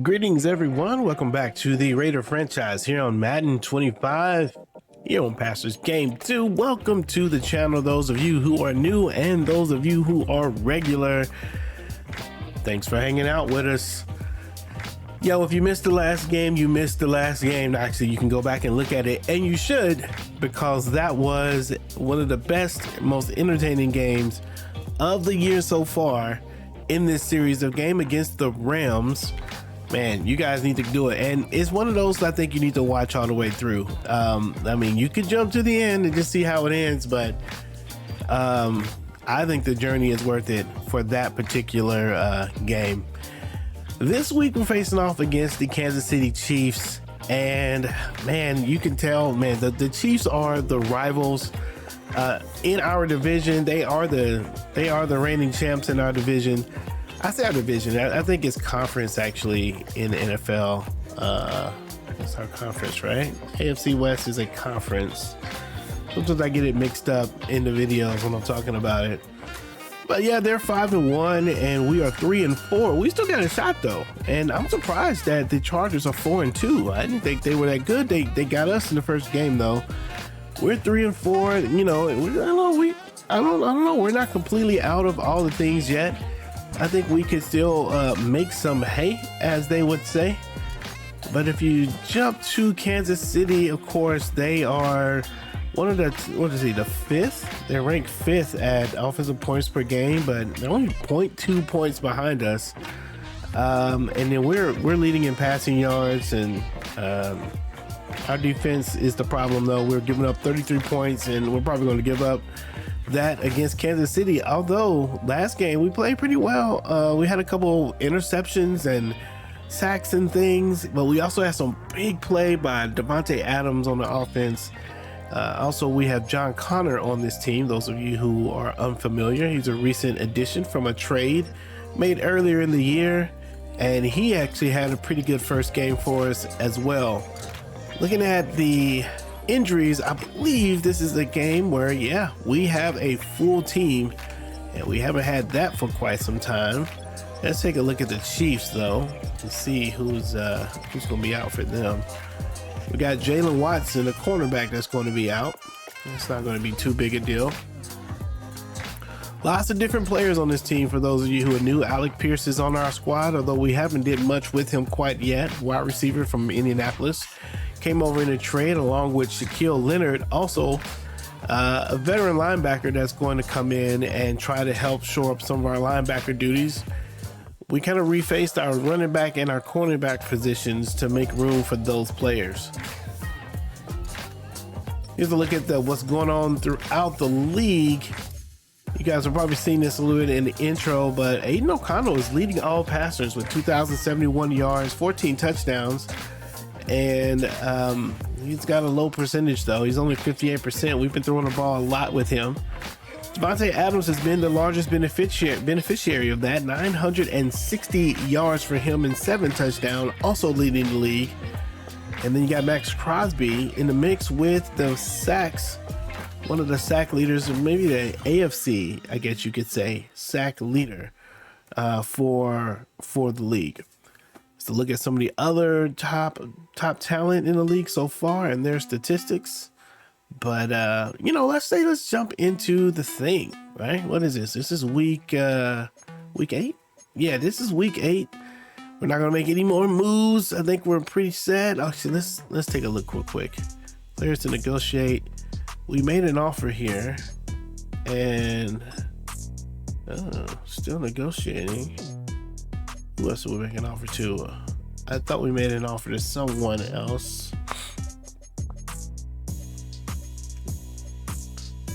Greetings, everyone. Welcome back to the Raider franchise here on Madden 25, here on Pastors Game 2. Welcome to the channel, those of you who are new and those of you who are regular. Thanks for hanging out with us. Yo, if you missed the last game, you missed the last game. Actually, you can go back and look at it, and you should, because that was one of the best, most entertaining games of the year so far in this series of game against the Rams. Man, you guys need to do it, and it's one of those I think you need to watch all the way through. I mean, you could jump to the end and just see how it ends, but I think the journey is worth it for that particular game. This week we're facing off against the Kansas City Chiefs, and man, you can tell, man, the Chiefs are the rivals in our division. They are the reigning champs in our division. I say our division. I think it's conference actually in the NFL. It's our conference, right? AFC West is a conference. Sometimes I get it mixed up in the videos when I'm talking about it. But yeah, they're 5-1 and we are 3-4. We still got a shot though, and I'm surprised that the Chargers are 4-2. I didn't think they were that good. They got us in the first game though. We're 3-4. You know, I don't know. We're not completely out of all the things yet. I think we could still make some hay, as they would say. But if you jump to Kansas City, of course, they are one of the, the fifth? They're ranked fifth at offensive points per game, but they're only 0.2 points behind us. And then we're leading in passing yards, and our defense is the problem, though. We're giving up 33 points, and we're probably going to give up that against Kansas City. Although last game we played pretty well. We had a couple interceptions and sacks and things, but we also had some big play by Davante Adams on the offense. Also, we have John Connor on this team. Those of you who are unfamiliar, he's a recent addition from a trade made earlier in the year, and he actually had a pretty good first game for us as well. Looking at the injuries, I believe this is a game where, yeah, we have a full team, and we haven't had that for quite some time. Let's take a look at the Chiefs, though, to see who's going to be out for them. We got Jalen Watson, the cornerback, that's going to be out. It's not going to be too big a deal. Lots of different players on this team. For those of you who are new, Alec Pierce is on our squad, although we haven't did much with him quite yet. Wide receiver from Indianapolis. Came over in a trade along with Shaquille Leonard, also a veteran linebacker that's going to come in and try to help shore up some of our linebacker duties. We kind of refaced our running back and our cornerback positions to make room for those players. Here's a look at what's going on throughout the league. You guys have probably seen this a little bit in the intro, but Aiden O'Connell is leading all passers with 2,071 yards, 14 touchdowns. And he's got a low percentage though. He's only 58%. We've been throwing the ball a lot with him. Davante Adams has been the largest beneficiary of that. 960 yards for him and 7 touchdowns, also leading the league. And then you got Max Crosby in the mix with the sacks, one of the sack leaders, or maybe the AFC, I guess you could say, sack leader for the league. To look at some of the other top talent in the league so far and their statistics. But let's jump into the thing, right? What is this? This is week 8. Yeah, this is week 8. We're not gonna make any more moves. I think we're pretty set. Actually, let's take a look real quick. Players to negotiate. We made an offer here, and still negotiating. Who else did we make an offer to? I thought we made an offer to someone else.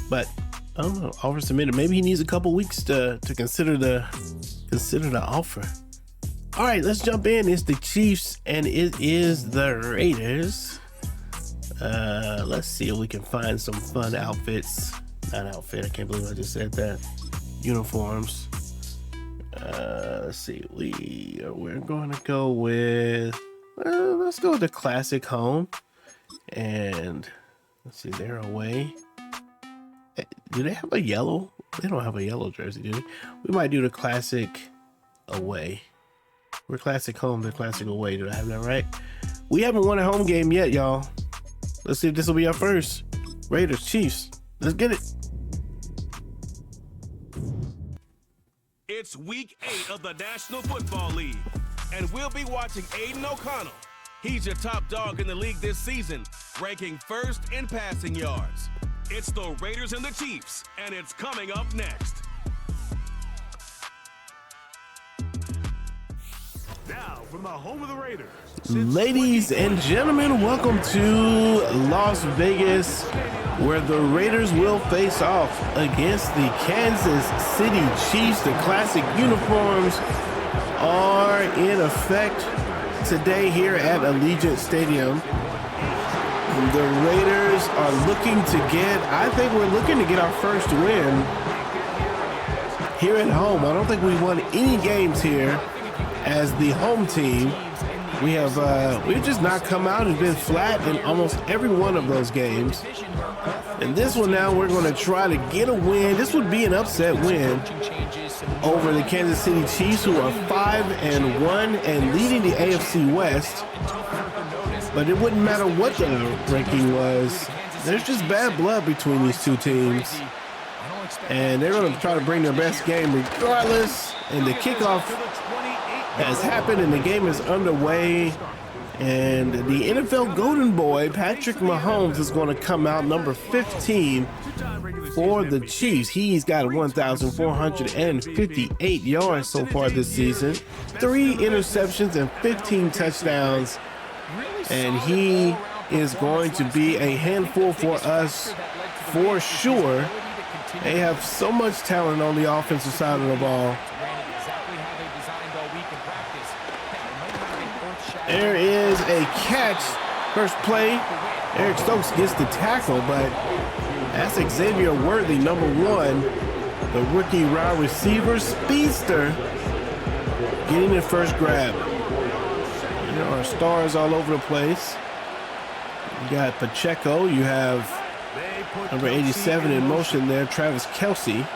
But I don't know. Offer submitted. Maybe he needs a couple weeks to consider the offer. All right, let's jump in. It's the Chiefs and it is the Raiders. Let's see if we can find some fun outfits. Not outfit. I can't believe I just said that. Uniforms. Let's see. We're going to go with. Let's go with the classic home. And let's see. They're away. Do they have a yellow? They don't have a yellow jersey, do they? We might do the classic away. We're classic home, they're classic away. Did I have that right? We haven't won a home game yet, y'all. Let's see if this will be our first. Raiders, Chiefs. Let's get it. It's week 8 of the National Football League, and we'll be watching Aiden O'Connell. He's your top dog in the league this season, ranking first in passing yards. It's the Raiders and the Chiefs, and it's coming up next. Now, from the home of the Raiders. Ladies and gentlemen, welcome to Las Vegas, where the Raiders will face off against the Kansas City Chiefs. The classic uniforms are in effect today here at Allegiant Stadium. The Raiders are looking to get, I think we're looking to get our first win here at home. I don't think we won any games here as the home team. We've just not come out and been flat in almost every one of those games. And this one now, we're going to try to get a win. This would be an upset win over the Kansas City Chiefs, who are 5-1 and leading the AFC West. But it wouldn't matter what the ranking was. There's just bad blood between these two teams. And they're going to try to bring their best game regardless. And the kickoff has happened and the game is underway. And the NFL Golden Boy, Patrick Mahomes, is going to come out number 15 for the Chiefs. He's got 1,458 yards so far this season, 3 interceptions and 15 touchdowns. And he is going to be a handful for us for sure. They have so much talent on the offensive side of the ball. There is a catch. First play, Eric Stokes gets the tackle, but that's Xavier Worthy, number 1, the rookie wide receiver, speedster, getting the first grab. There are stars all over the place. You got Pacheco. You have number 87 in motion there, Travis Kelce.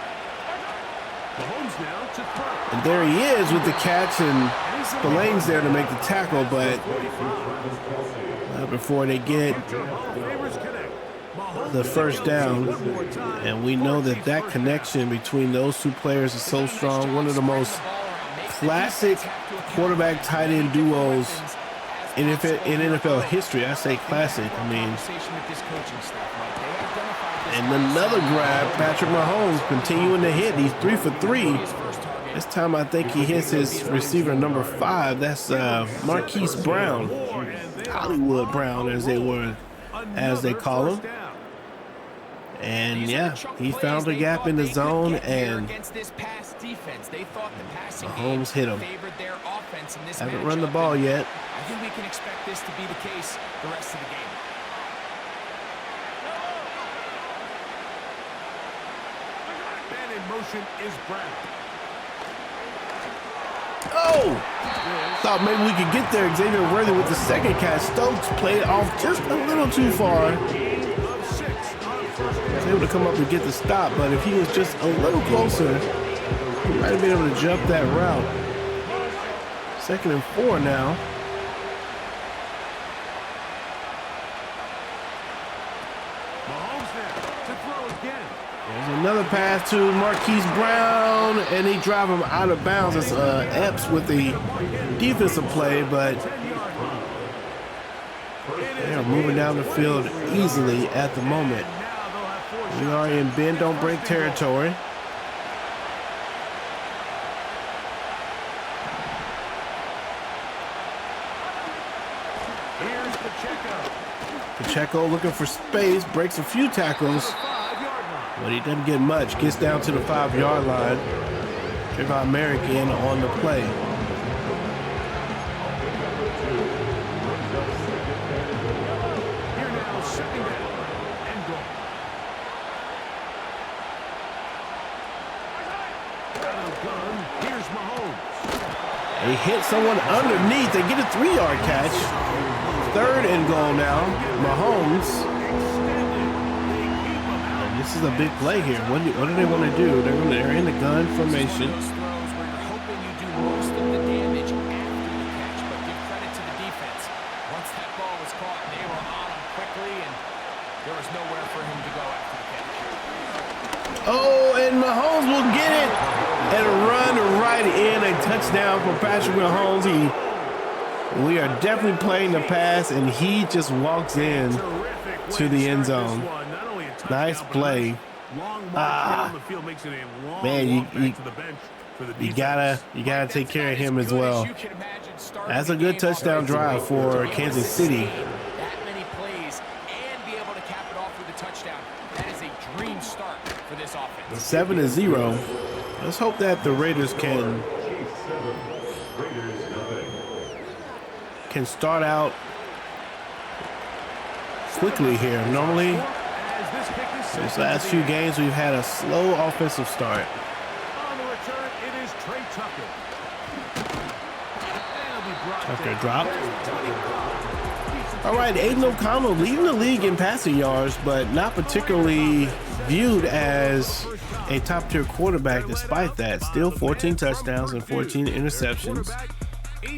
And there he is with the catch, and Spillane's there to make the tackle, but before they get the first down. And we know that that connection between those two players is so strong. One of the most classic quarterback tight end duos in NFL history. I say classic. I mean, and another grab, Patrick Mahomes continuing to hit. He's 3 for 3. This time I think he hits his receiver number 5. That's Marquise Brown, Hollywood Brown as they call him. And yeah, he found a gap in the zone, and Mahomes hit him. Haven't run the ball yet. I think we can expect this to be the case the rest of the game. Man in motion is Brown. Oh! Thought maybe we could get there. Xavier Worthy with the second catch. Stokes played off just a little too far. Was able to come up and get the stop, but if he was just a little closer, he might have been able to jump that route. 2nd and 4 now. There's another pass to Marquise Brown, and they drive him out of bounds. It's Epps with the defensive play, but they are moving down the field easily at the moment. We are in bend don't break territory. Pacheco looking for space, breaks a few tackles, but he doesn't get much. Gets down to the 5-yard line. Trayvon Merrick in on the play. Here now, 2nd down and goal. Here's Mahomes. They hit someone underneath. They get a 3-yard catch. 3rd and goal now. Mahomes. And this is a big play here. What do they want to do? They're in the gun formation. touchdown for Patrick Mahomes. We are definitely playing the pass, and he just walks in to the end zone. Nice play. Man, you gotta take care of him as well. That's a good touchdown drive for Kansas City. That many plays and be able to cap it off with a touchdown. That is a dream start for this offense. 7-0. Let's hope that the Raiders can start out quickly here. Normally, these last few games, we've had a slow offensive start. On the return, it is Trey Tucker. Tucker dropped. All right, Aiden O'Connell leading the league in passing yards, but not particularly viewed as a top-tier quarterback despite that. Still 14 touchdowns and 14 interceptions,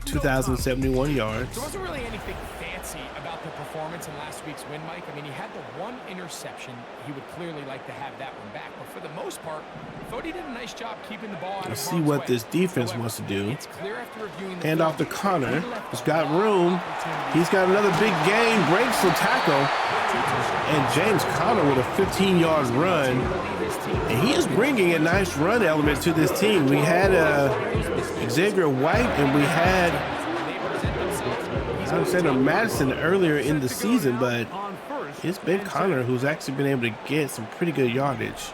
2,071 yards. There wasn't really anything fancy about the performance in last week's win, Mike. I mean, he had the one interception. He would clearly like to have that one back. But for the most part, I thought he did a nice job keeping the ball out Let's of see harm's what way. this defense wants to do. It's clear after reviewing the Hand film, off to Connor, he left who's a got lot of room. opportunities. He's got another big gain, breaks the tackle, and James Conner with a 15-yard run. And he is bringing a nice run element to this team. We had Xavier White, and we had Alexander Madison earlier in the season, but it's been Connor who's actually been able to get some pretty good yardage.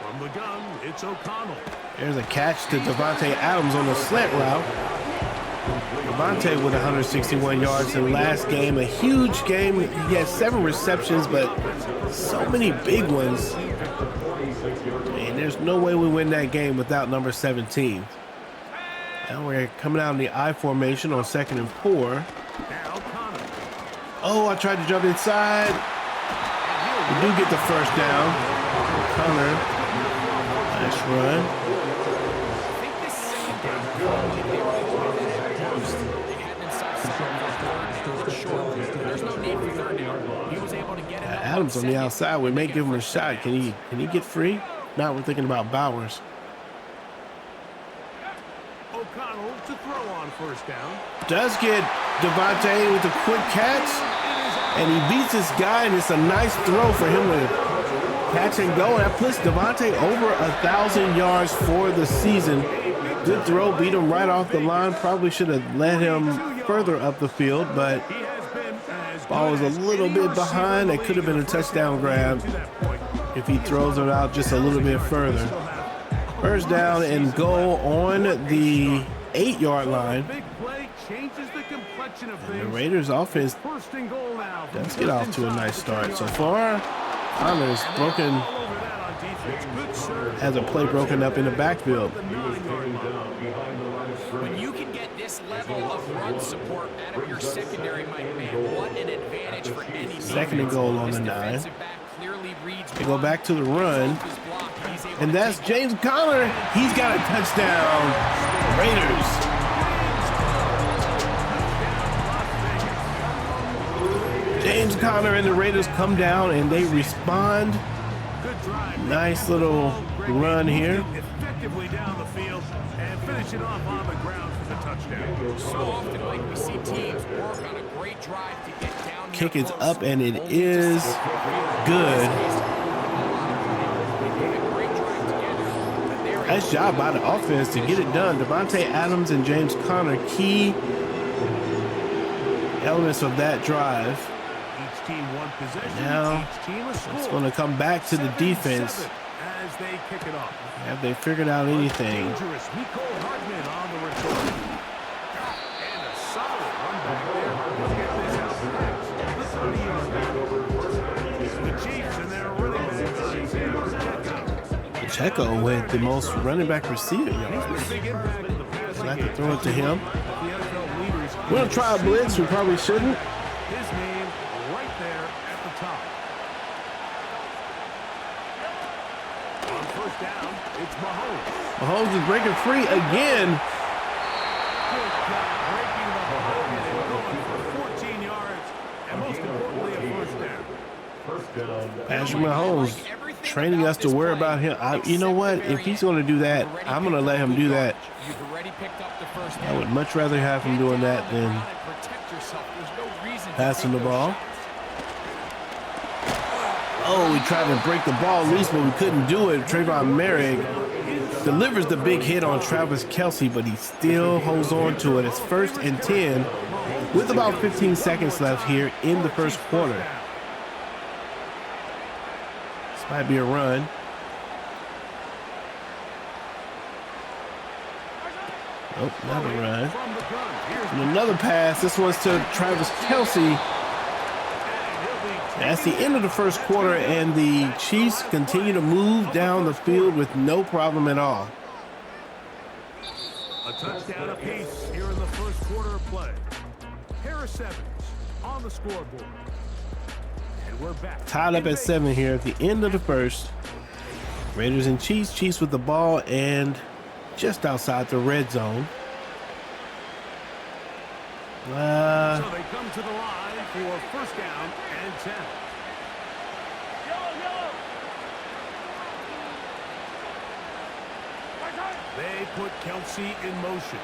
From the gun, it's O'Connell. There's a catch to Devontae Adams on the slant route. Devontae with 161 yards in the last game, a huge game. He had 7 receptions, but so many big ones. And there's no way we win that game without number 17. Now we're coming out in the I formation on 2nd and 4. Oh, I tried to jump inside. We do get the first down. Connor, nice run. I think this second down, they were hoping that at worst, they had themselves something short. There's no need for third down. He was able to get it up Adams on the outside. We may give him a shot. Can he get free? Now we're thinking about Bowers. O'Connell to throw on first down. Does get Devontae with a quick catch, and he beats this guy, and it's a nice throw for him to catch and go. And that puts Devontae over 1,000 yards for the season. Good throw, beat him right off the line. Probably should have led him further up the field, but ball was a little bit behind. It could have been a touchdown grab if he throws it out just a little bit further. First down and goal on the 8-yard line. And the Raiders offense does get off to a nice start so far. Connor's broken, has a play broken up in the backfield. When you can get this level of run support out of your secondary, Mike, man, what an advantage for any defense. 2nd and goal on the 9. They go back to the run, and that's James Conner. He's got a touchdown. Raiders. James Conner and the Raiders come down, and they respond. Nice little run here. Effectively down the field and finish it off on the ground for the touchdown. So often, like we see teams work on a great drive to get down. Kick is up, and it is good. Nice job by the offense to get it done. Devontae Adams and James Conner, key elements of that drive. Each team one possession. Now it's going to come back to the defense. As they kick it off. Have they figured out anything? Dangerous Mecole Hardman on the return. And a solid run back there. Look at this out next. The Chiefs and their running back Isaiah Pacheco with the most running back receiving yards. So I can throw it to him. We're going to try a blitz. We probably shouldn't. His name right there at the top. On first down, it's Mahomes. Mahomes is breaking free again. Good job breaking the hole and going for 14 yards. And most importantly, a first down. Patrick Mahomes training us to worry about him. You know what? If he's going to do that, I'm going to let him do that. I would much rather have him doing that than passing the ball. Oh, we tried to break the ball loose, but we couldn't do it. Trayvon Merrick delivers the big hit on Travis Kelce, but he still holds on to it. It's 1st and 10 with about 15 seconds left here in the first quarter. This might be a run. Oh, not a run. And another pass. This one's to Travis Kelce. That's the end of the first quarter, and the Chiefs continue to move down the field with no problem at all. A touchdown apiece here in the first quarter of play. Harris Evans on the scoreboard. And we're back. Tied up at 7 here at the end of the first. Raiders and Chiefs. Chiefs with the ball and just outside the red zone. So they come to the line for 1st down and 10. They put Kelce in motion.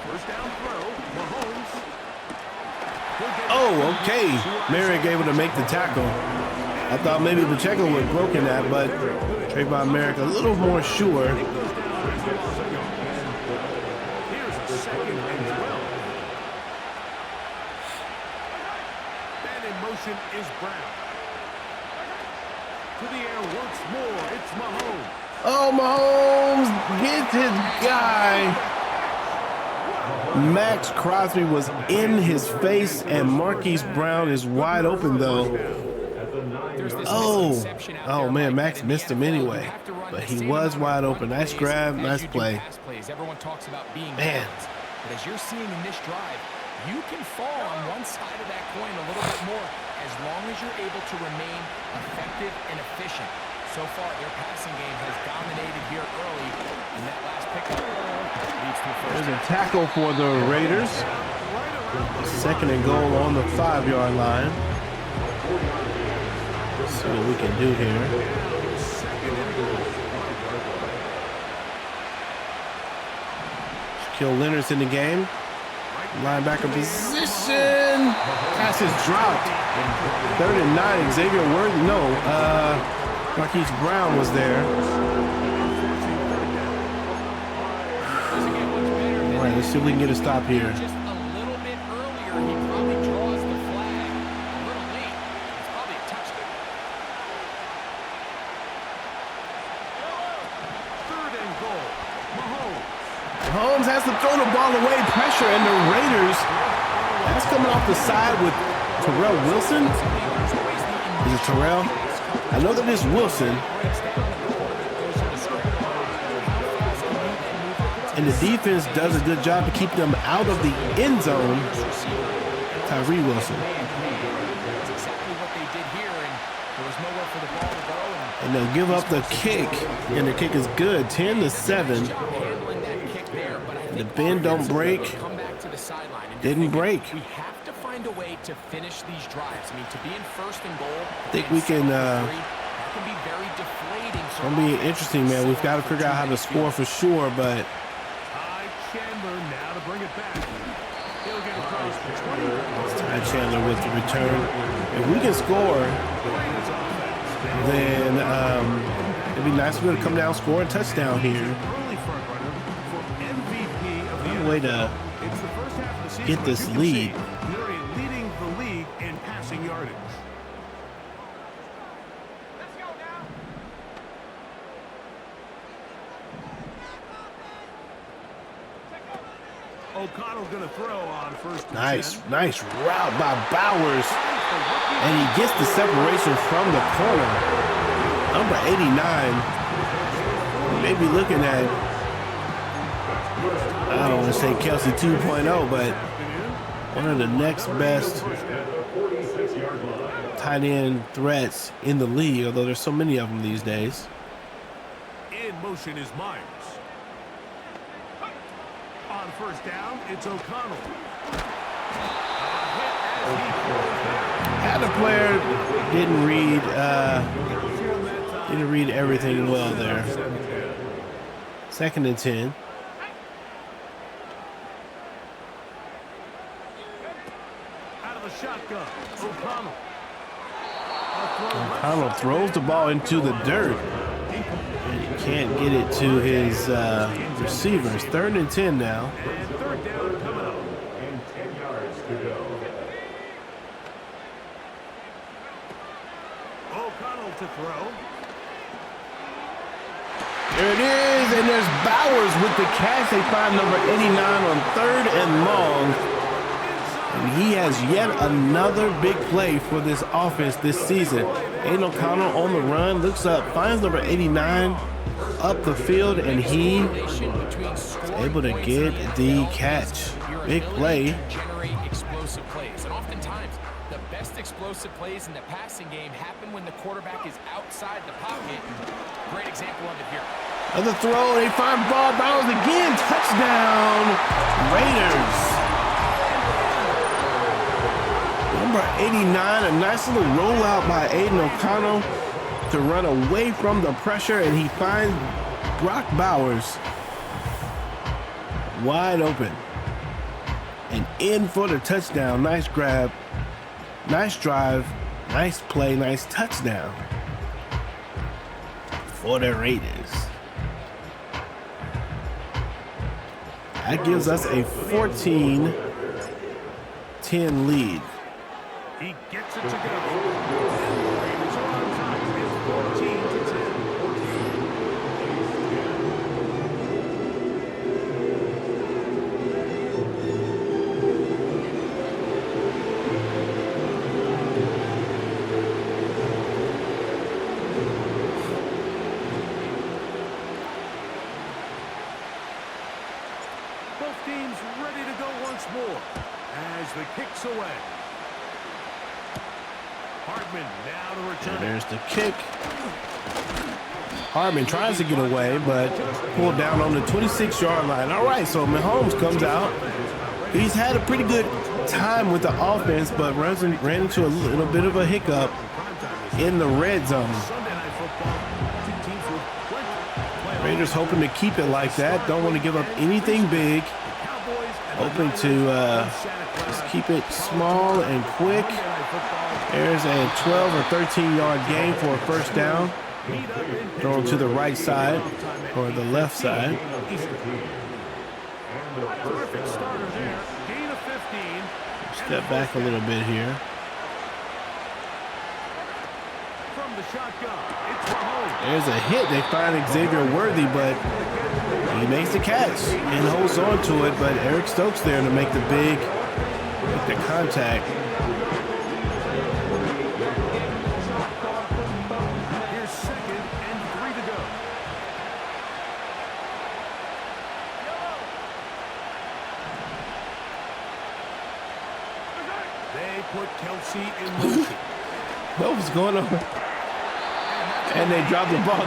1st down throw, Mahomes. Oh, okay. Merrick able to make the tackle. I thought maybe Pacheco would have broken that, but Trayvon Merrick a little more sure. Is Brown. To the air once more, it's Mahomes. Oh, Mahomes gets his guy. Max Crosby was in his face, and Marquise Brown is wide open, though. Oh man, Max missed him anyway, but he was wide open. Nice grab, nice play. Man. But as you're seeing in this drive, you can fall on one side of that coin a little bit more as long as you're able to remain effective and efficient. So far, their passing game has dominated here early, and that last pickup leads to first. There's a tackle for the Raiders. 2nd and goal on the 5-yard line. Let's see what we can do here. Shaquille Leonard's in the game. Linebacker position. Pass is dropped. 3rd and 9. Xavier Worthy. No. Marquise Brown was there. All right, let's see if we can get a stop here. Just a little bit earlier, he probably draws the flag. A little late. It's probably a touchdown. 3rd and goal. Mahomes. Mahomes has to throw the ball away. Pressure, and the Raiders. That's coming off the side with Terrell Wilson. Is it Terrell? I know that it's Wilson. And the defense does a good job to keep them out of the end zone. Tyree Wilson. And they'll give up the kick. And the kick is good. 10-7. And the bend don't break. Didn't break. We have to find a way to finish these drives. I mean, to be in 1st and goal. I think we can. That can be very deflating. It's gonna be interesting, man. We've got to figure out how to score for sure, but. Chandler now to bring it back. He'll get across the 20. It's Ty Chandler with the return. If we can score, then it'd be nice for them to come down, score a touchdown here. One way to get this lead. Missouri leading the league in passing yardage. O'Connell going to throw on 1st and 10. Nice route by Bowers. And he gets the separation from the corner. Number 89. Maybe looking at, I don't want to say Kelce 2.0, but one of the next best tight end threats in the league, although there's so many of them these days. In motion is Myers. On 1st down, it's O'Connell. the player didn't read everything well there. 2nd and 10. Out of the shotgun, O'Connell throws the ball into the dirt. And he can't get it to his receivers. 3rd and 10 now. And 3rd down coming up. And 10 yards to go. O'Connell to throw. There it is, and there's Bowers with the catch. They find number 89 on 3rd and long. And he has yet another big play for this offense this season. Aiden O'Connell on the run, looks up, finds number 89 up the field, and he is able to get the catch. Big play. Generate explosive plays, and oftentimes the best explosive plays in the passing game happen when the quarterback is outside the pocket. Great example of it here. Another throw, they find Bowers again. Touchdown, Raiders. Number 89, a nice little rollout by Aiden O'Connell to run away from the pressure, and he finds Brock Bowers wide open and in for the touchdown. Nice grab, nice drive, nice play, nice touchdown for the Raiders. That gives us a 14-10 lead. He gets it to go. Raiders are on top. It's 14-10. Both teams ready to go once more as the kick's away. Hardman now to return. And there's the kick. Hardman tries to get away, but pulled down on the 26-yard line. All right, so Mahomes comes out. He's had a pretty good time with the offense, but ran into a little bit of a hiccup in the red zone. Raiders hoping to keep it like that. Don't want to give up anything big. Hoping to just keep it small and quick. There's a 12 or 13-yard gain for a first down. Thrown to the right side or the left side. Step back a little bit here. There's a hit. They find Xavier Worthy, but he makes the catch and holds on to it. But Eric Stokes there to make the contact. Here's 2nd and 3 to go. They put Kelsey in motion. What was going on? And they dropped the ball.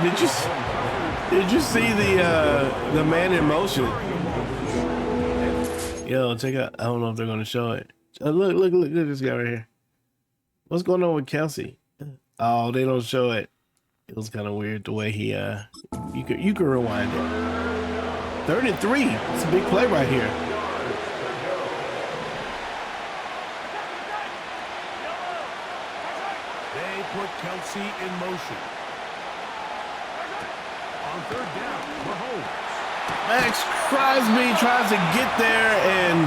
Did you see the man in motion? Yo, check out. I don't know if they're gonna show it. Look at this guy right here. What's going on with Kelsey? Oh, they don't show it. It was kind of weird the way he you could rewind it. 3rd and 3. It's a big play right here. They put Kelsey in motion. On 3rd down, Mahomes. Max Crosby tries to get there, and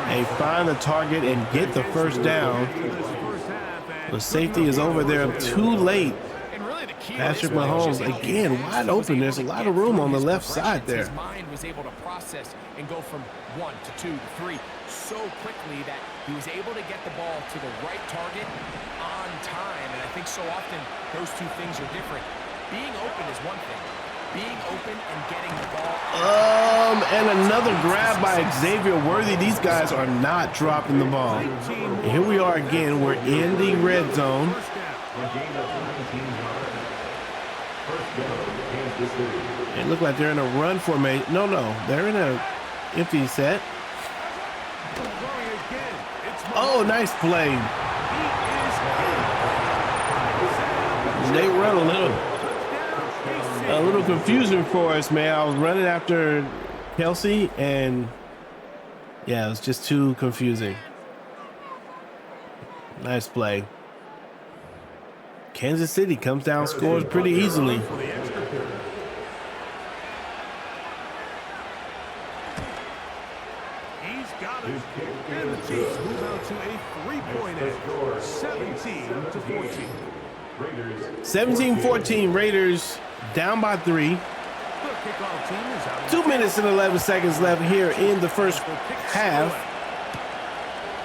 they find the target and get the first down. The safety is over there too late. Patrick Mahomes again wide open. There's a lot of room on the left side there. His mind was able to process and go from 1 to 2 to 3 so quickly that he was able to get the ball to the right target on time. And I think so often those two things are different. Being open is one thing. Being open and getting the ball. And another grab by Xavier Worthy. These guys are not dropping the ball. And here we are again. We're in the red zone. It looked like they're in a run formation. No, they're in a empty set. Oh, nice play. They run a little confusing for us, man. I was running after Kelsey, and yeah, it was just too confusing. Nice play. Kansas City comes down, scores pretty easily. He's got it. And the Chiefs move out to a 3-point edge, 17-14. 17-14, Raiders down by 3. 2 minutes and 11 seconds left here in the first half.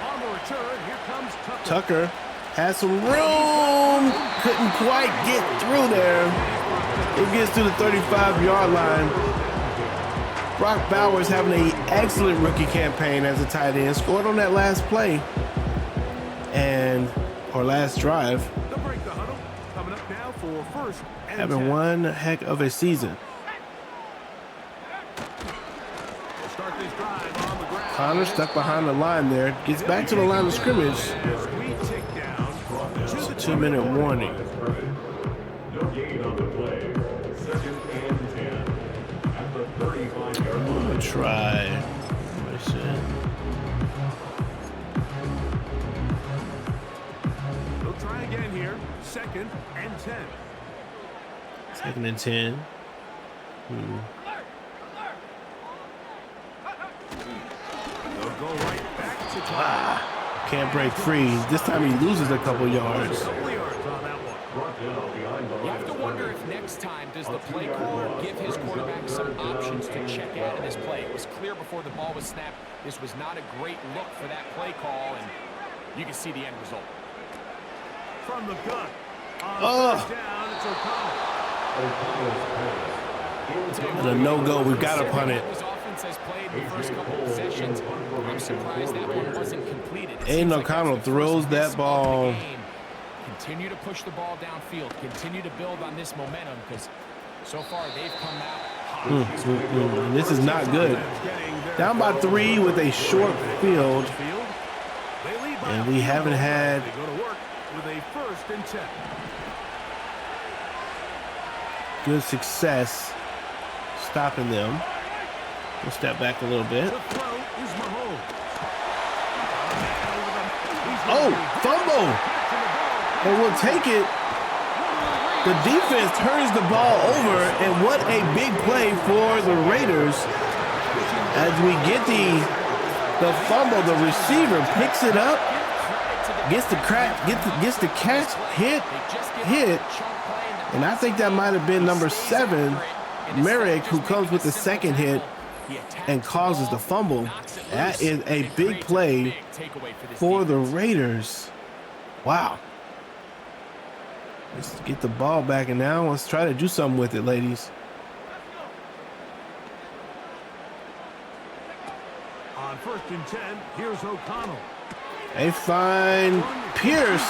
On the return, here comes Tucker has some room. Couldn't quite get through there. It gets to the 35-yard line. Brock Bowers having an excellent rookie campaign as a tight end. Scored on that last play or last drive. They'll break the huddle. Coming up now for first and Having 10. one heck of a season. We'll start this drive on the ground. Connor stuck behind the line there. Gets back to the line of scrimmage. As we tick down to the 2-minute warning. No gain on the play. 2nd and 10. At the 35-yard line. I'm gonna try. They'll try again here. 2nd and 10. 2nd and 10. They'll go right back to Can't break free. This time he loses a couple yards. couple yards on that one. You have to wonder if next time does the play caller give his quarterback some options to check out of this play. It was clear before the ball was snapped this was not a great look for that play call, and you can see the end result. From the gun. On first down, it's O'Connell. The no-go. We've got to punt it. His offense has played the first couple of possessions. I'm surprised that one wasn't completed. Aiden O'Connell throws that ball. Continue to push the ball downfield. Continue to build on this momentum because so far they've come out hot. This is not good. Down by 3 with a short field. And we haven't had They go to work with a 1st and 10. good success stopping them. We'll step back a little bit. The throw is Mahomes. Oh, fumble. And we'll take it. The defense turns the ball over, and what a big play for the Raiders. As we get the fumble, the receiver picks it up, gets the catch, hit, and I think that might have been number 7, Merrick, who comes with the second hit and causes the fumble. That is a big play for the Raiders. Wow. Let's get the ball back, and now let's try to do something with it, ladies. On 1st and 10, here's O'Connell. They find Pierce.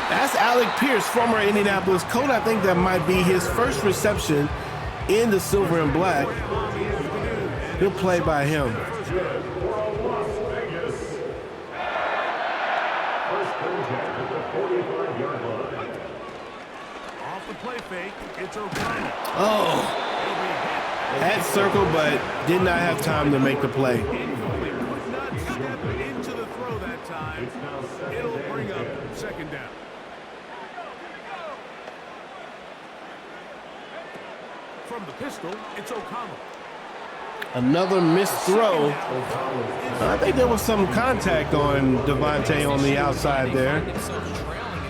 That's Alec Pierce, former Indianapolis Colt. I think that might be his first reception in the silver and black. He'll play by him. Off the play fake, it's O'Connell. Oh, had circle, but did not have time to make the play. Could not step into the throw that time. It'll bring up 2nd down. From the pistol, it's O'Connell. Another missed throw. I think there was some contact on Devontae on the outside there.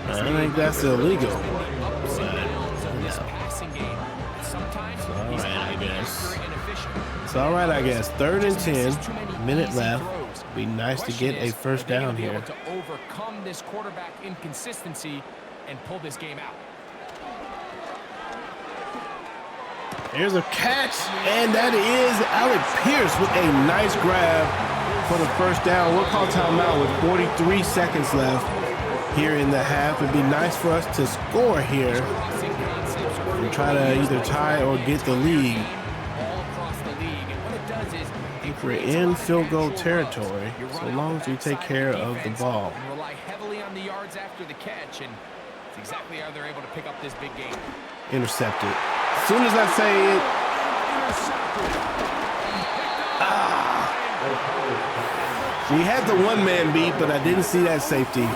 I think that's illegal. It's all right, I guess. 3rd and 10, minute left. Be nice to get a first down here. To overcome this quarterback inconsistency and pull this game out. Here's a catch, and that is Alec Pierce with a nice grab for the first down. We'll call timeout with 43 seconds left here in the half. It'd be nice for us to score here and try to either tie or get the lead. We're in field goal territory, so long as we take care of the ball. Rely heavily on the yards after the catch, and It's exactly how they're able to pick up this big game. Intercepted. As soon as I say it. We had the one-man beat, but I didn't see that safety.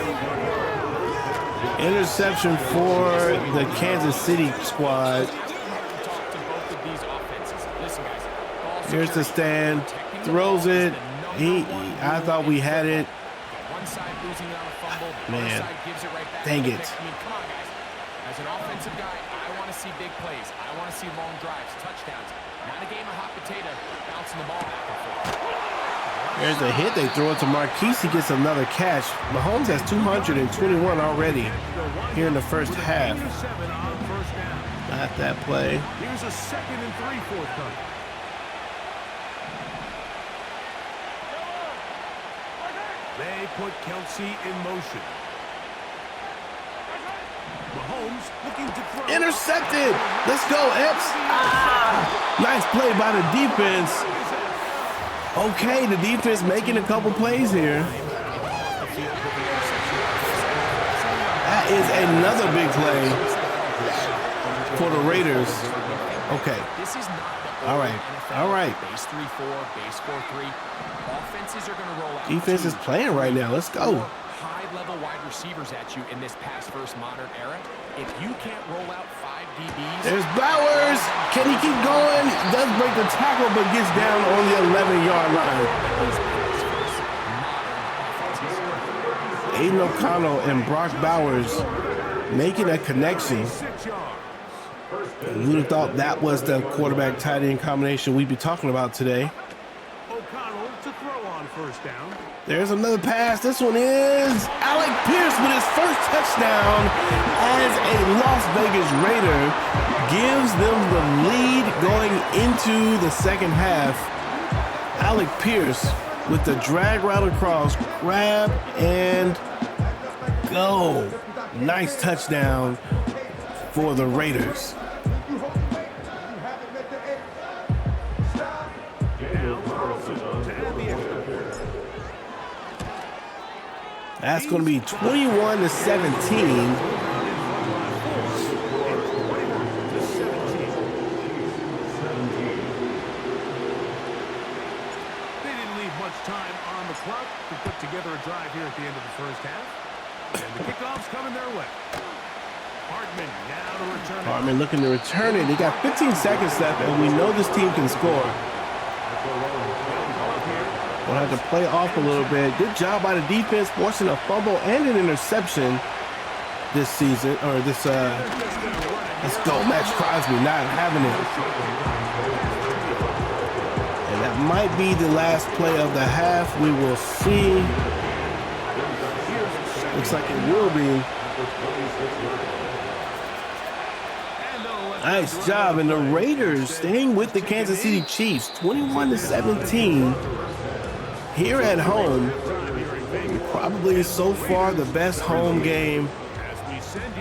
Interception for the Kansas City squad. Here's the stand. Throws it. I thought we had it. Man, dang it. As an offensive guy, I want to see big plays. I want to see long drives, touchdowns. Not a game of hot potato, bouncing the ball back and forth. There's a hit. They throw it to Marquise. He gets another catch. Mahomes has 221 already here in the first half. Not that play. Here's a 2nd and 3 forthcoming. They put Kelsey in motion. Mahomes looking to throw. Intercepted. Let's go, Epps. Nice play by the defense. Okay, the defense making a couple plays here. That is another big play for the Raiders. Okay. All right. All right. Base 3-4, base 4-3. Offenses are going to roll out. Defense is playing right now. Let's go. High-level wide receivers at you in this pass-first modern era. If you can't roll out 5 DBs. There's Bowers. Can he keep going? Does break the tackle, but gets down on the 11-yard line. Aiden O'Connell and Brock Bowers making a connection. You would have thought that was the quarterback tight end combination we'd be talking about today. O'Connell to throw on first down. There's another pass. This one is Alec Pierce with his first touchdown as a Las Vegas Raider gives them the lead going into the second half. Alec Pierce with the drag route across, grab and go. Nice touchdown for the Raiders. That's going to be 21-17. To put together a drive here at the end of the first half. And the kickoff's coming their way. Hartman now to return it. Hartman looking to return it. They got 15 seconds left, and we know this team can score. We'll have to play off a little bit. Good job by the defense, forcing a fumble and an interception this season, or this, let's go, Max Crosby not having it. And that might be the last play of the half. We will see. Looks like it will be. Nice job. And the Raiders staying with the Kansas City Chiefs, 21-17 here at home. Probably so far the best home game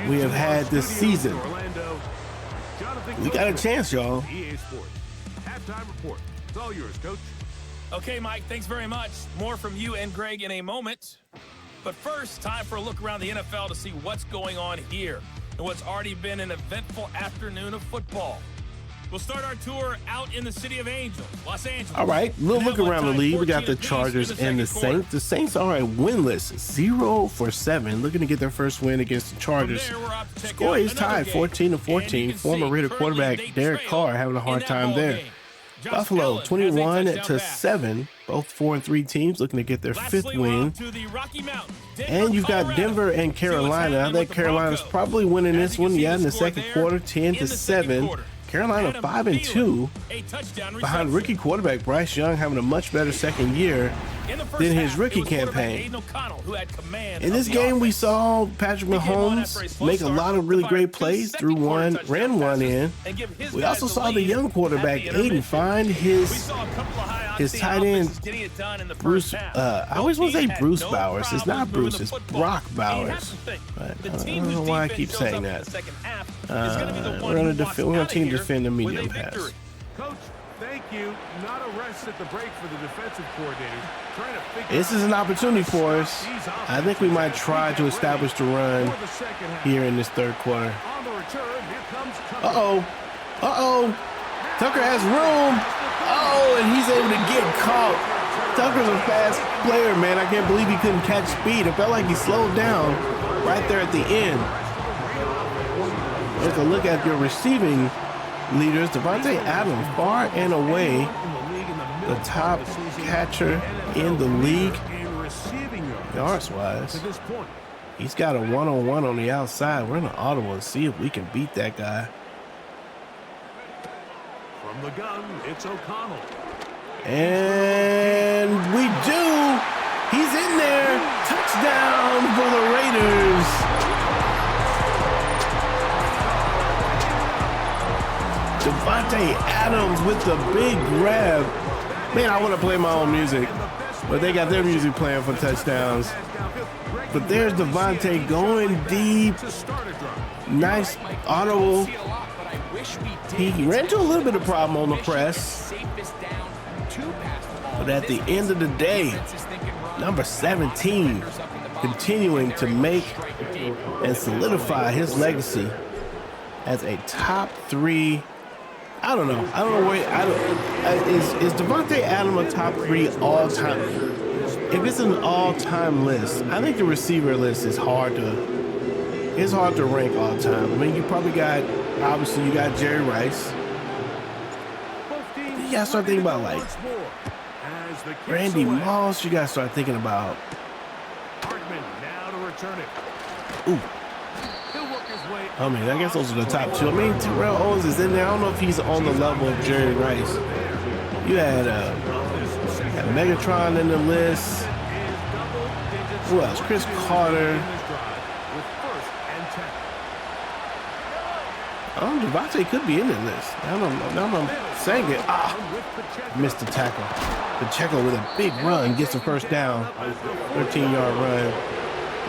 we have had this season. We got a chance, y'all. Halftime report. It's all yours, Coach. Okay, Mike, thanks very much. More from you and Greg in a moment. But first, time for a look around the NFL to see what's going on here and what's already been an eventful afternoon of football. We'll start our tour out in the city of Angels, Los Angeles. All right, little look around the league. We got the Chargers and the Saints. The Saints are winless, 0-7, looking to get their first win against the Chargers. Score is tied 14-14. Former Raider quarterback Derek Carr having a hard time there. Buffalo 21-7, both 4-3 teams looking to get their fifth win. And you've got Denver and Carolina. I think Carolina's probably winning this one. Yeah, in the second quarter, 10-7. Carolina 5-2 behind rookie quarterback Bryce Young having a much better second year than his rookie campaign. In this game, we saw Patrick Mahomes make a lot of really great plays, threw one, ran one in. We also saw the young quarterback Aiden find his tight end Bruce. I always want to say Bruce Bowers. It's not Bruce, it's Brock Bowers. But I don't know why I keep saying that. We're going to defend the medium pass. Coach, thank you. Not a rest at the break for the defensive coordinator. Trying to figure This is an opportunity for us. I think we might try to establish the run here in this third quarter. On the return, here comes Tucker. Uh-oh. Uh-oh. Tucker has room. Oh, and he's able to get caught. Tucker's a fast player, man. I can't believe he couldn't catch speed. It felt like he slowed down right there at the end. Let's look at your receiving leaders. Devontae Adams, far and away the top catcher in the league, yards-wise. He's got a one-on-one on the outside. We're going to audible and see if we can beat that guy. From the gun, it's O'Connell. And we do. He's in there. Touchdown for the Raiders. Devontae Adams with the big grab. Man, I want to play my own music, but they got their music playing for touchdowns. But there's Devontae going deep. Nice audible. He ran into a little bit of problem on the press. But at the end of the day, number 17 continuing to make and solidify his legacy as a top 3. I don't know where. Is Devontae Adams a top 3 all time? If it's an all-time list, I think the receiver list is hard to rank all time. I mean, you probably got, obviously you got Jerry Rice. You gotta start thinking about like Randy Moss. You gotta start thinking about. Ooh. I mean, I guess those are the top 2. I mean, Terrell Owens is in there. I don't know if he's on the level of Jerry Rice. You had Megatron in the list. Who else? Chris Carter. Devontae could be in the list. Now I'm saying it. Missed the tackle. Pacheco with a big run gets the first down. 13-yard run.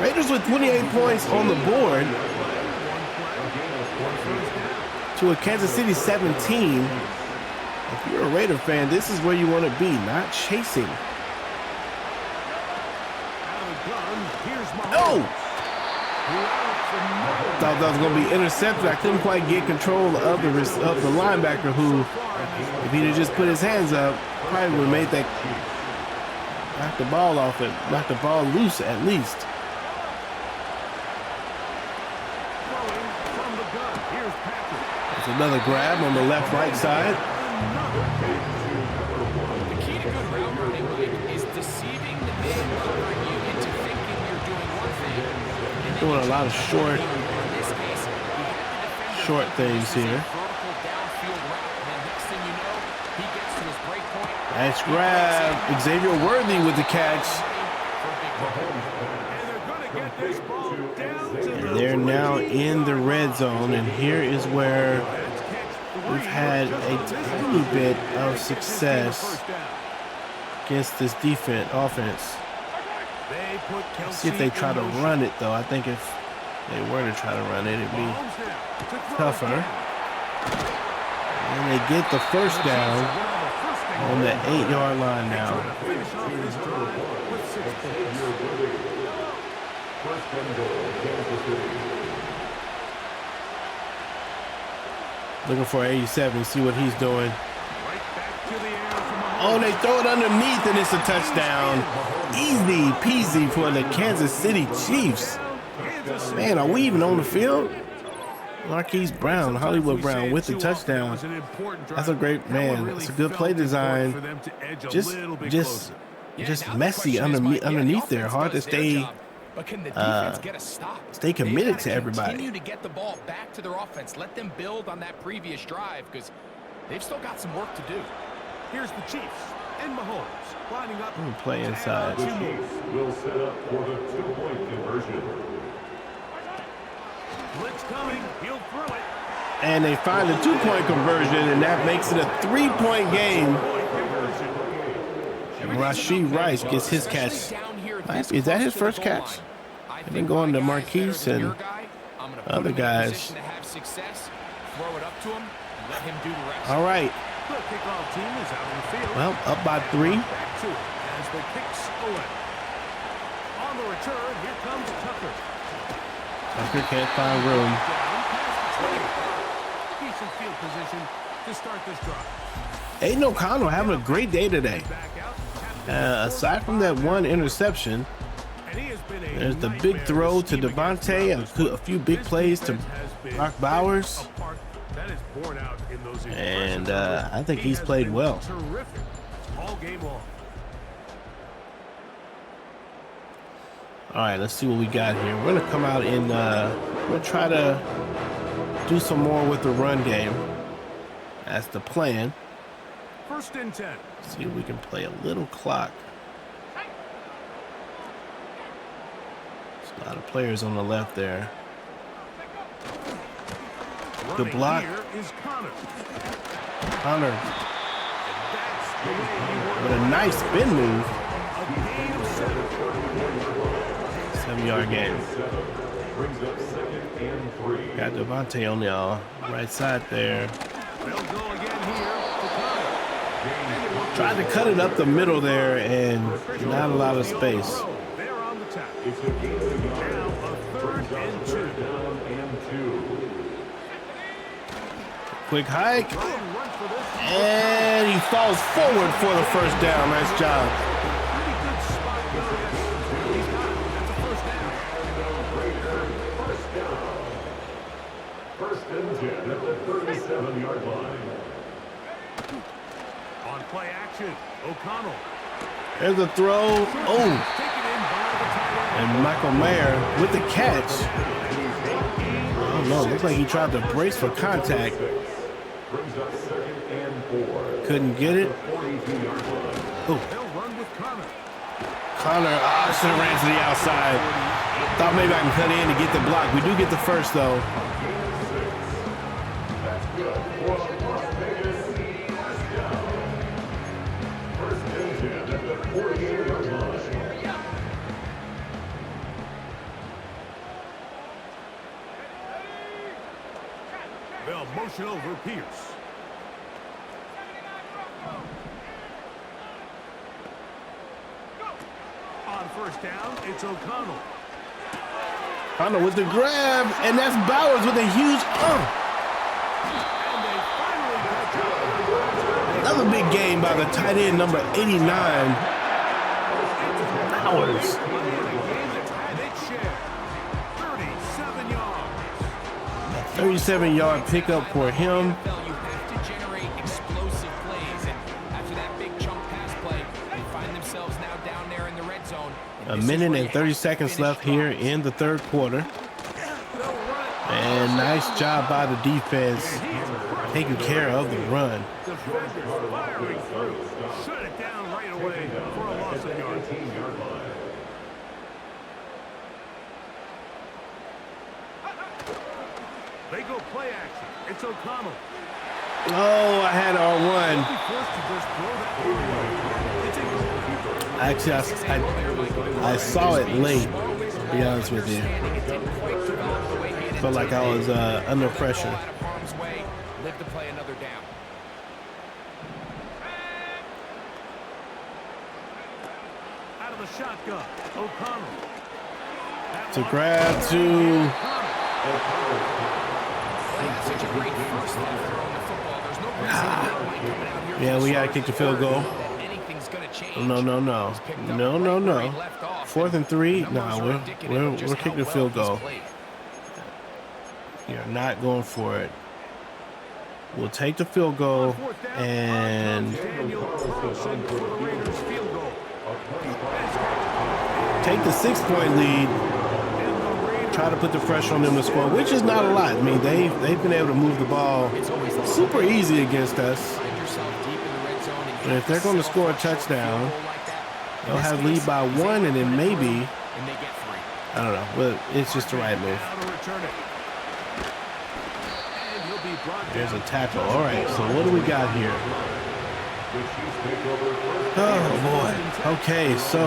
Raiders with 28 points on the board to a Kansas City 17. If you're a Raider fan, this is where you want to be, not chasing. Oh! Thought that was going to be intercepted. I couldn't quite get control of the linebacker who, if he'd have just put his hands up, probably would have made that, knock the ball off it, knock the ball loose at least. There's another grab on the left-right side. The key to good route running, Mike, is deceiving the man covering you into thinking you're doing one thing. Doing a lot of short things here. Nice grab. Xavier Worthy with the catch. And they're now in the red zone, and here is where we've had a tiny bit of success against this offense. Let's see if they try to run it, though. I think if they were to try to run it, it'd be tougher. And they get the first down on the 8-yard line now. Looking for 87, see what he's doing. Oh, they throw it underneath and it's a touchdown. Easy peasy for the Kansas City Chiefs. Man, are we even on the field? Marquise Brown, Hollywood Brown with the touchdown. That's a great, man. It's a good play design. Just messy underneath there. Hard to stay committed to everybody. Continue to get the ball back to their offense. Let them build on that previous drive because they've still got some work to do. Here's the Chiefs and Mahomes lining up. Play inside. The Chiefs will set up for the 2-point conversion. Blitz coming. He'll throw it. And they find the 2-point conversion, and that makes it a 3-point game. And Rashee Rice gets his catch. Is that his first catch? They've been going to Marquise and other guys. All right. The kickoff team is out on the field. Well, up by 3. Back to it as the kicks away. On the return, here comes Tucker. Tucker can't find room. Down past the 20. Decent field position to start this drive. Aiden O'Connell having a great day today. Back out. Aside from that one interception, And he has been a there's the big nightmare throw to to scheme Devontae, against a few big This plays to defense has been Brock Bowers. a part that is borne out in those And, impressive I think He he's has played been well. Terrific all game long. All right, let's see what we got here. We're gonna come out and we'll try to do some more with the run game. That's the plan. 1st and 10. See if we can play a little clock. There's a lot of players on the left there. Good Running block. here is Connor. Connor That's the way he works. with a nice spin move. A gain of 7. 7-yard gain. Brings up 2nd and 3. Got Devontae on the right side there. They'll go again here to Connor. Tried to cut it up the middle there and not a lot of space. They're on the tack. It's a gain of Now yards. a 3rd Brings up and 2. 3rd down and 2. Quick hike. Run for this. And he falls forward for the 1st down. Nice job. Pretty good spot there. He's got it. That's a 1st down. First down. 1st and 10 at the 37-yard line. On play action, O'Connell. There's a throw. Oh, Taken in by the tight end. and Michael Mayer with the catch. I don't know. Looks like he tried to brace for contact. Brings up 2nd and 4. Couldn't get it. 42-yard line. Oh, They'll run with Connor. Connor. I should have ran to the outside. Thought maybe I can cut in to get the block. We do get the 1st though. That's good. For Las Vegas. First down. 1st and 10 at the 48-yard line. They'll motion over Pierce. On 1st down, it's O'Connell. Connor with the grab, and that's Bowers with a huge. And they finally catch up. Another big game by the tight end, number 89. Bowers. A game that's had its share. 37 yards. 37-yard pickup for him. You have to generate explosive plays, and after that big chunk pass play, they find themselves now down there in the red zone. A minute and 30 seconds left here in the 3rd quarter. And nice job by the defense taking care of the run. Defenders firing through. Shut it down right away for a loss of yards. 18-yard line. They go play action. It's O'Connell. Oh, I had R1. Be forced to just throw that away. It's Actually, I saw it late, to be honest with you. Felt like I was under pressure. Live to play another down. out of the shotgun. O'Connell. To grab to. Such a great first half throwing the football. There's no reason that might coming out here. Yeah, we gotta kick the field goal. That anything's gonna change. No. No. 4th and 3. No, we're kicking the field goal. We are not going for it. We'll take the field goal and Daniel Carlson for the Raiders field goal. take the 6-point lead. Try to put the pressure on them to score, which is not a lot. I mean, they've been able to move the ball super easy against us. And if they're going to score a touchdown, they'll have lead by 1, and then maybe, I don't know, but it's just the right move. There's a tackle. All right, so what do we got here? Oh, boy. Okay, so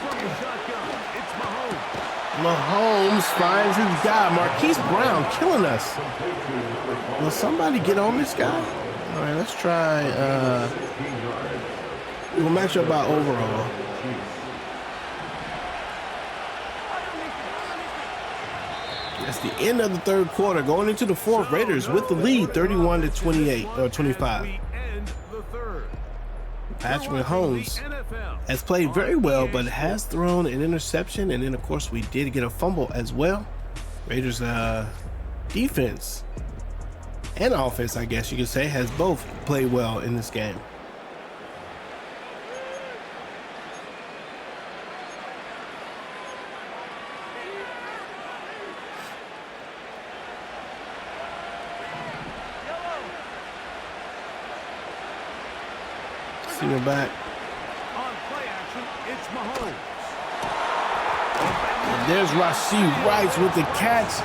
From the Mahomes finds his guy. Marquise Brown killing us. Will somebody get on this guy? All right, let's try. We'll match up by overall. That's the end of the third quarter. Going into the fourth, Raiders with the lead, 31-28 or 25. Patrick Mahomes has played very well, but has thrown an interception, and then of course we did get a fumble as well. Raiders defense and offense, I guess you could say, has both played well in this game. See, we're back. On play action, it's Mahomes. And there's Rashee Rice with the catch.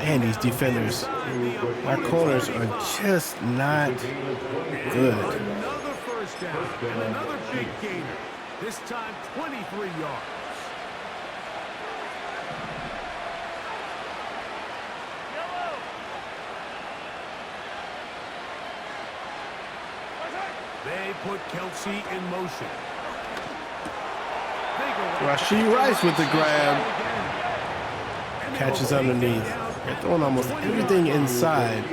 And these defenders, our corners are just not good. Another first down and another big gainer. This time 23 yards. They put Kelsey in motion. Rashee Rice with the grab. Catches underneath. They're throwing almost everything inside.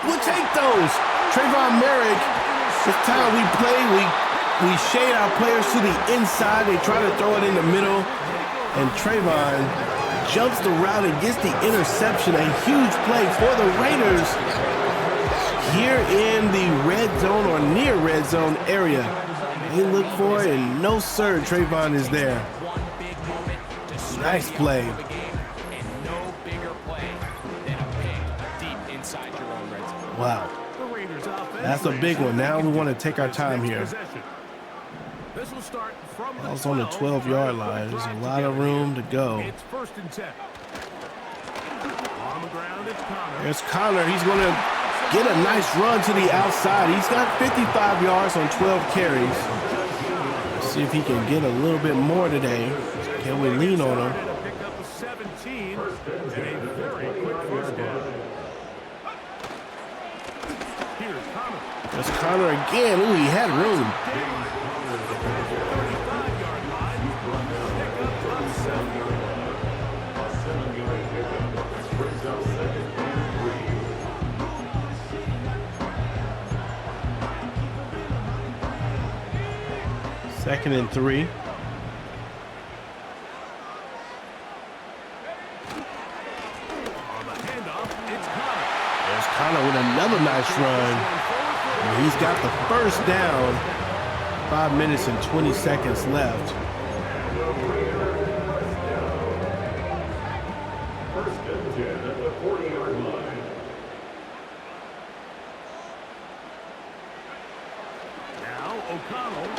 We'll take those. Trayvon Merrick. This time we play, we shade our players to the inside. They try to throw it in the middle. And Trayvon jumps the route and gets the interception. A huge play for the Raiders here in the red zone or near red zone area. They look for it, and no sir, Trayvon is there. Nice play. Wow. That's a big one. Now we want to take our time here. That was on the 12-yard line. There's a lot of room to go. It's 1st and 10. On the ground, it's Connor. There's Connor. He's going to get a nice run to the outside. He's got 55 yards on 12 carries. Let's see if he can get a little bit more today. Can we lean on him? Pick up a 17 and a very quick first down. Here's Connor. There's Connor again. Ooh, he had room. Second and 3. On the handoff, it's Connor. There's Connor with another nice run. And he's got the first down. 5 minutes and 20 seconds left. First and 10 at the 40-yard line. Now O'Connell.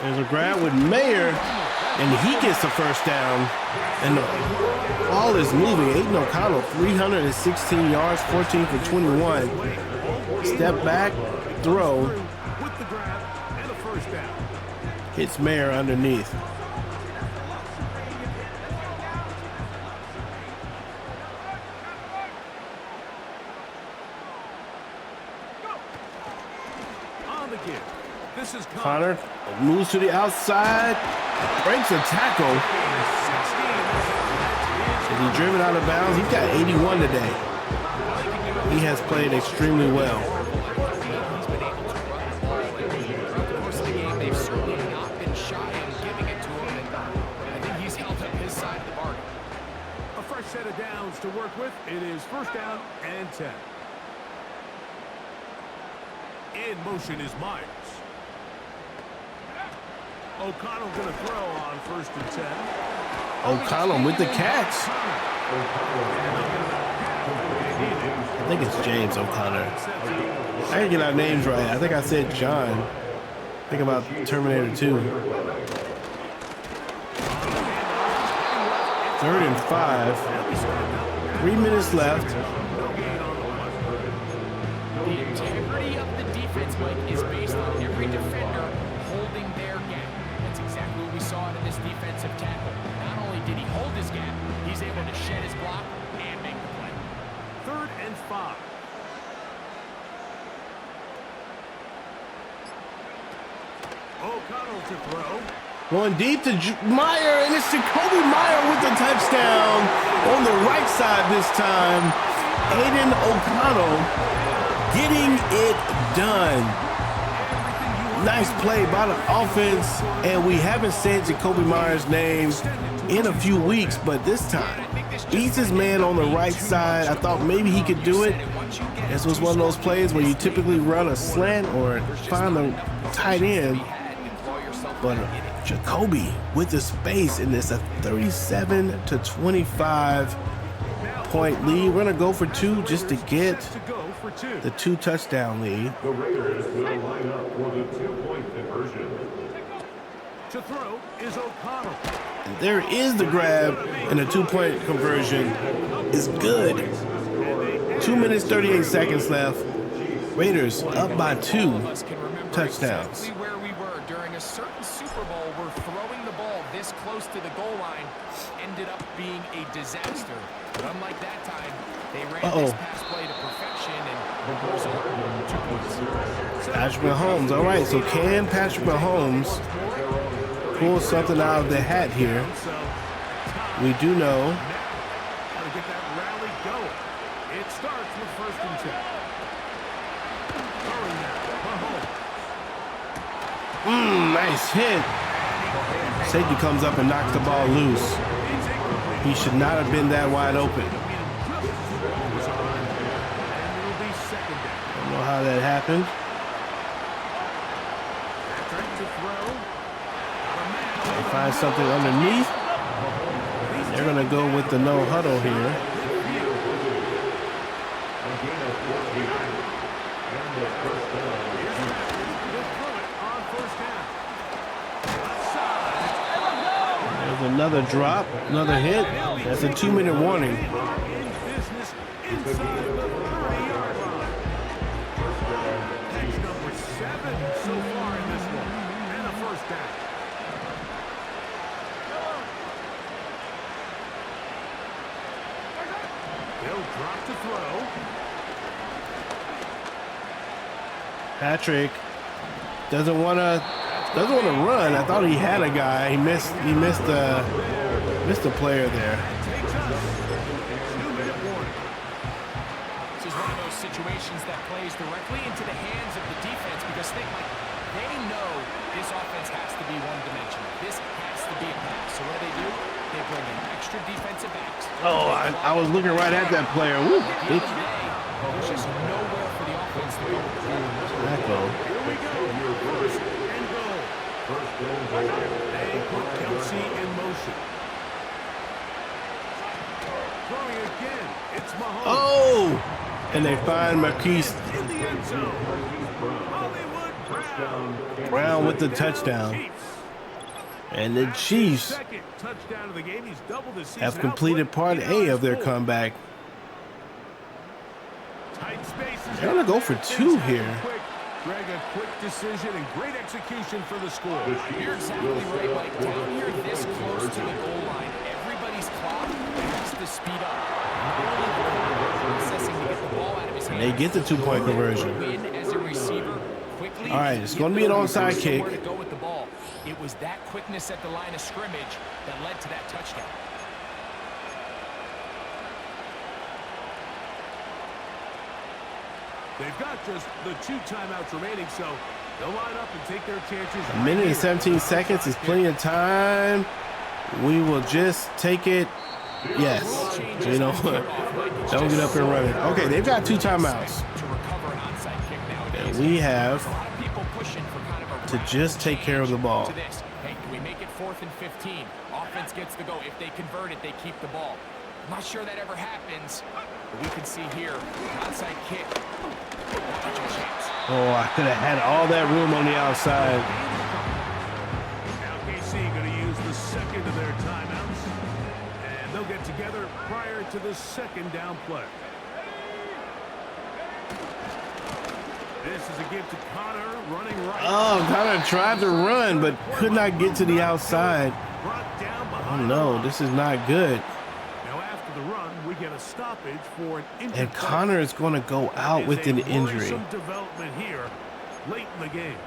There's a grab with Mayer, and he gets the first down. And the ball is moving. Aiden O'Connell, 316 yards, 14 for 21. Step back, throw. With the grab and a first down. Hits Mayer underneath. On the give. This is Connor moves to the outside, breaks a tackle. Is he driven out of bounds? He's got 81 today. He has played extremely well. They've certainly not been shy in giving it to him, and I think he's held up his side of the bargain. A fresh set of downs to work with. It is first down and 10. In motion is Myers. O'Connell going to throw on 1st and 10. O'Connell with the catch. I think it's James O'Connor. I didn't get our names right. I think I said John. Think about Terminator 2. 3rd and 5. 3 minutes left. defense, Mike, is based on every defender holding their gap. That's exactly what we saw out of this defensive tackle. Not only did he hold his gap, he's able to shed his block and make the play. 3rd and 5. O'Connell to throw. Going deep to Meyer, and it's Jacoby Meyer with the touchdown on the right side this time. Aiden O'Connell getting it done. Nice play by the offense, and we haven't said Jacoby Meyer's name in a few weeks, but this time, beats his man on the right side. I thought maybe he could do it. This was one of those plays where you typically run a slant or find the tight end, but Jacoby with the space, and it's a 37-25 point lead. We're gonna go for 2 just to get the 2 touchdown lead. The Raiders will line up for the 2-point conversion. To throw is O'Connell. And there is the grab, and the 2-point conversion is good. 2 minutes, 38 seconds left. Raiders up by 2 touchdowns. Where we were during a certain Super Bowl where throwing the ball this close to the goal line ended up being a disaster. But unlike that time, they ran this pass play to perfection, and the result, 2 points. Patrick Mahomes. All right, so can Patrick Mahomes pull something out of the hat here? We do know. Got to get that rally going. It starts with 1st and 10. Throwing now, Mahomes. Nice hit. Safety comes up and knocks the ball loose. He should not have been that wide open. Don't know how that happened. They find something underneath. They're going to go with the no huddle here. There's another drop, another hit. That's a 2-minute warning. Patrick doesn't want to run. I thought he had a guy. He missed the player there. This is one of those situations that plays directly into the hands of the defense, because they know this offense has to be one-dimensional. This has to be a pass. So what do? They bring in extra defensive backs. Oh, I was looking right at that player. Woo. There's just nowhere for the offense to go. Here we go. First and goal. They put Kelsey in motion. Throwing again. It's Mahomes. Oh! And they find Marquise In the end zone. Hollywood Brown with the touchdown. And the Chiefs second touchdown of the game. He's doubled the season have completed part A of their comeback. Tight spaces. They're going to go for 2 here. Greg, a quick decision and great execution for the score. You're exactly right, Mike. Down here this close to the goal line, everybody's clock has to speed up. Processing to get the ball out of his hand. They get the 2-point conversion. Win as a receiver quickly. All right, it's going to be an onside kick. To go with the ball. It was that quickness at the line of scrimmage that led to that touchdown. They've got just the 2 timeouts remaining, so they'll line up and take their chances. A minute and 17 seconds is plenty of time. We will just take it. Yes. You know what? Don't get up and run it. Okay, they've got 2 timeouts. And we have to just take care of the ball. Hey, can we make it 4th and 15? Offense gets to go. If they convert it, they keep the ball. I'm not sure that ever happens, but we can see here, outside kick. Oh, I could have had all that room on the outside. Now KC going to use the second of their timeouts, and they'll get together prior to the second down play. This is a give to Connor, running right. Oh, Connor tried to run, but could not get to the outside. Brought down Oh behind. no, this is not good. Now after the run, we get a stoppage for an injury. And Connor is going to go out with an injury. Some development here late in the game.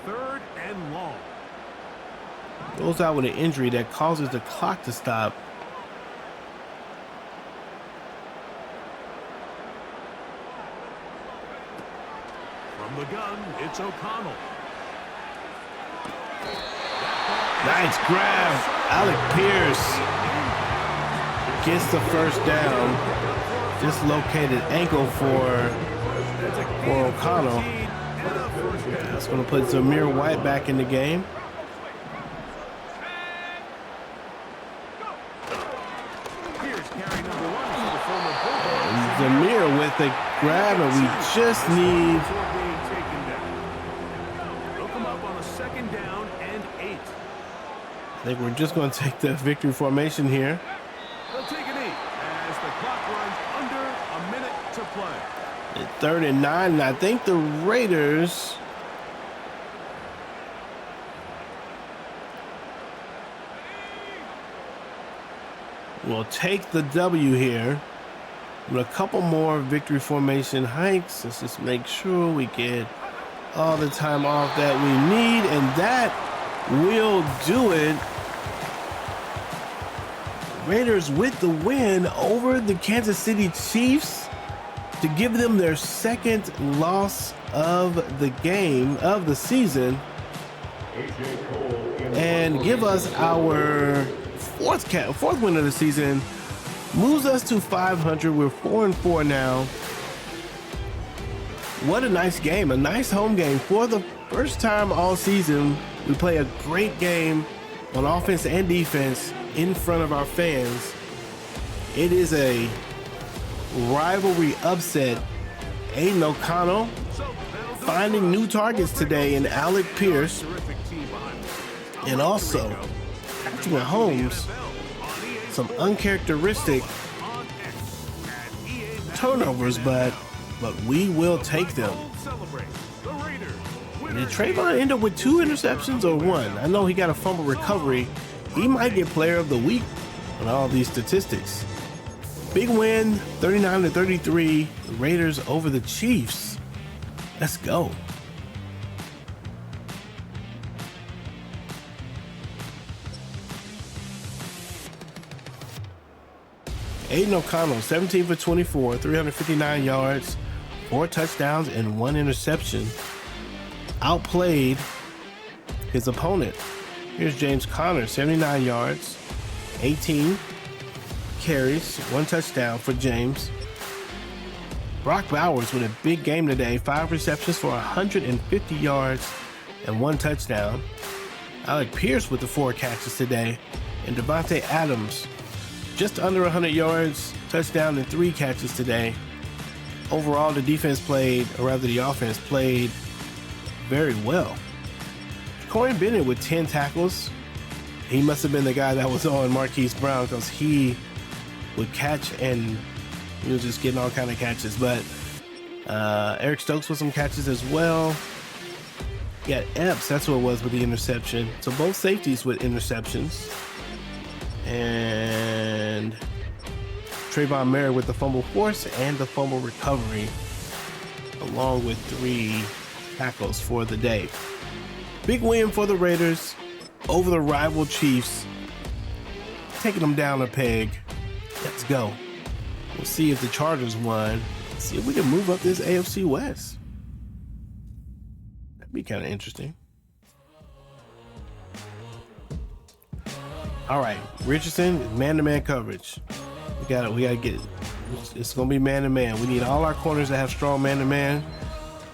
3rd and long. Goes out with an injury that causes the clock to stop. From the gun, it's O'Connell. Nice grab. Alec Pierce gets the first down. Dislocated ankle for O'Connell. That's going to put Zamir White back in the game. Here's carry number 1 for the former Bulldogs. And Zamir with the grab, and we just need. Before being taken down. They'll come up on a 2nd down and 8. I think we're just going to take the victory formation here. They'll take a knee as the clock runs under a minute to play. At 3rd and 9, and I think the Raiders will take the W here with a couple more victory formation hikes. Let's just make sure we get all the time off that we need, and that will do it. Raiders with the win over the Kansas City Chiefs to give them their 2nd loss of the game of the season and give us our 4th win of the season. Moves us to 500. We're 4-4 now. What a nice game, a nice home game. For the first time all season, we play a great game on offense and defense in front of our fans. It is a rivalry upset. Aiden O'Connell finding new targets today in Alec Pierce, and also Patrick Mahomes, some uncharacteristic turnovers, but we will take them. Did Trayvon end up with 2 interceptions or 1? I know he got a fumble recovery. He might get player of the week on all these statistics. Big win, 39-33, the Raiders over the Chiefs. Let's go. Aiden O'Connell, 17 for 24, 359 yards, 4 touchdowns, and 1 interception. Outplayed his opponent. Here's James Conner, 79 yards, 18 carries, 1 touchdown for James. Brock Bowers with a big game today, 5 receptions for 150 yards and 1 touchdown. Alec Pierce with the 4 catches today, and Devontae Adams just under 100 yards, touchdown, and 3 catches today. Overall, the defense played, or rather the offense played very well. Corey Bennett with 10 tackles. He must have been the guy that was on Marquise Brown, because he would catch and he was just getting all kind of catches. But Eric Stokes with some catches as well. Yeah, Epps, that's what it was with the interception. So both safeties with interceptions. And Trayvon Merritt with the fumble force and the fumble recovery, along with 3 tackles for the day. Big win for the Raiders over the rival Chiefs, taking them down a peg. Let's go. We'll see if the Chargers won. See if we can move up this AFC West. That'd be kind of interesting. All right, Richardson, man-to-man coverage. We gotta get it. It's gonna be man-to-man. We need all our corners to have strong man-to-man.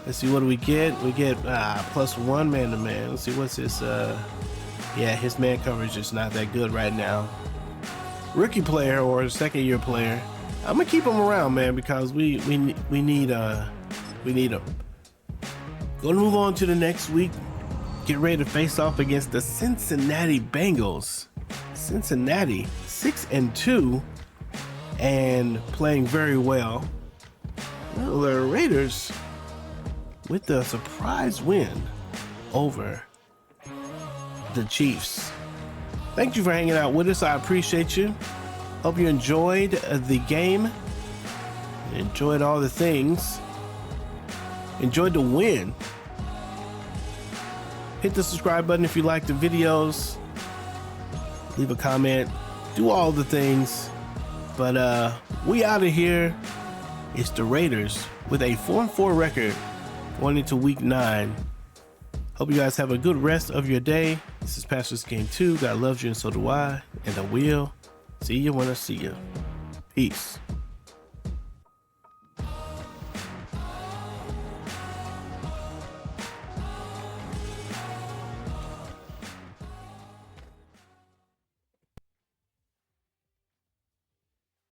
Let's see, what do we get? We get +1 man-to-man. Let's see, what's his? Yeah, his man coverage is not that good right now. Rookie player or 2nd-year player. I'm gonna keep him around, man, because we need him. Gonna move on to the next week. Get ready to face off against the Cincinnati Bengals. Cincinnati 6-2 and playing very well. Well, the Raiders with the surprise win over the Chiefs. Thank you for hanging out with us. I appreciate you. Hope you enjoyed the game. Enjoyed all the things. Enjoyed the win. Hit the subscribe button if you like the videos. Leave a comment. Do all the things. But we out of here. It's the Raiders with a 4-4 record going into week 9. Hope you guys have a good rest of your day. This is Pastor's Game 2. God loves you and so do I. And I will see you when I see you. Peace.